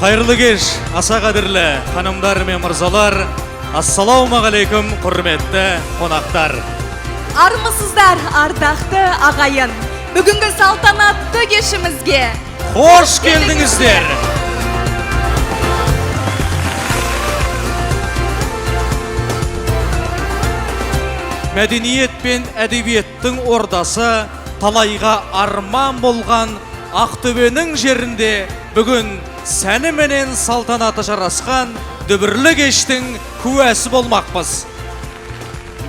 Қайырлы кеш, аса қадірлі ханымдар мен мырзалар, ассалаумағалейкум құрметті қонақтар. Армысыздар, ардақты ағайын, бүгінгі салтанатты кешімізге Қош келдіңіздер. Мәдениет пен әдебиеттің ордасы, талайға арман болған Ақтөбенің жерінде бүгін сәні менен салтанаты жарасқан дүбірлі кештің куәсі болмақпыз.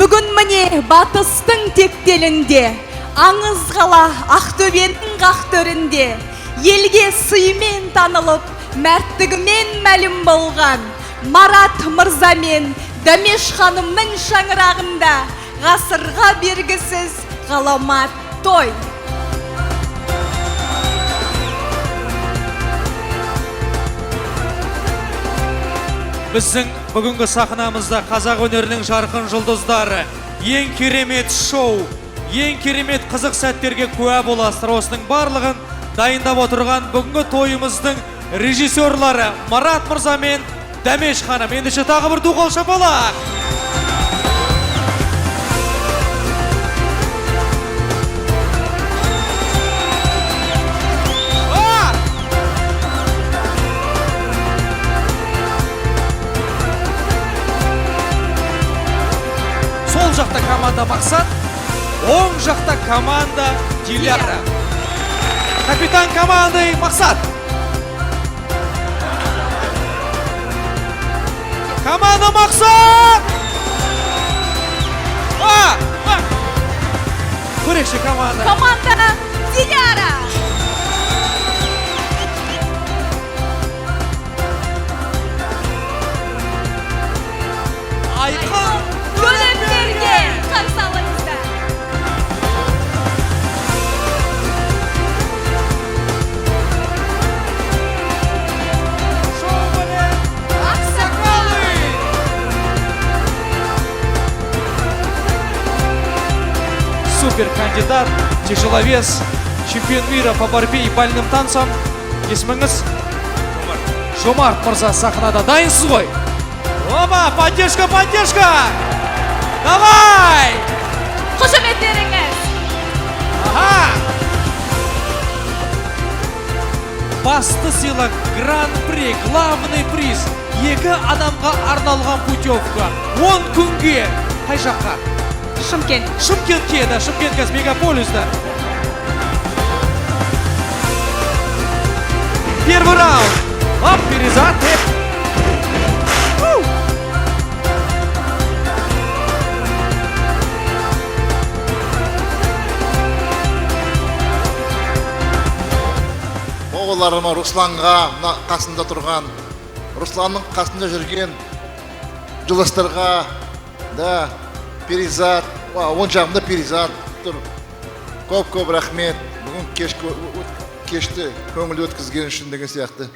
Бүгін міне батыстың тектелінде, аңыз қала Ақтөбенің қақтөрінде, елге сыймен танылып, мәрттігімен мәлім болған Марат Мырза мен Дәмеш ханымның шаңырағында ғасырға бергісіз ғаламат той. Біздің бүгінгі сахнамызда қазақ өнерінің жарқын жұлдыздары, ең керемет шоу, ең керемет қызық сәттерге куә боласыздар. Осының барлығын дайындап отырған бүгінгі тойымыздың режиссерлары Марат Мырза мен Дәмеш ханым. Ендеше тағы бір ду қол шапалақ. Сол жақта команда Мақсат, оң жақта команда Диляра. Капитан команды Мақсат. Команда Мақсат! Көрекші команда. Команда Диляра. Айқын Көлемдерге қарсы алыңыздар. Шоумен Ақсақалы. Супер кандидат, тяжеловес, чемпион мира по борьбе и бальным танцам. Есіміңіз? Жомарт Мырза сахнада. Дайынсыз ғой? Оба, поддержка, поддержка! Давай! Қошеметтеріңіз. Ага! Басты сыйлық, гран-при, главный приз. 2 адамға арналған путевка. 10 күнге. Қай жаққа? Шымкент. Шымкентке, да, Шымкент газ мегаполиста. Первый раунд. Оп, перезад. Оғыларыма Русланға қасында тұрған, Русланның қасында жүрген жылыстарға, да, перизат, оң жағымда перизат тұр. Көп рахмет. Бүгін кешті көңіл өткізген үшін деген сияқты.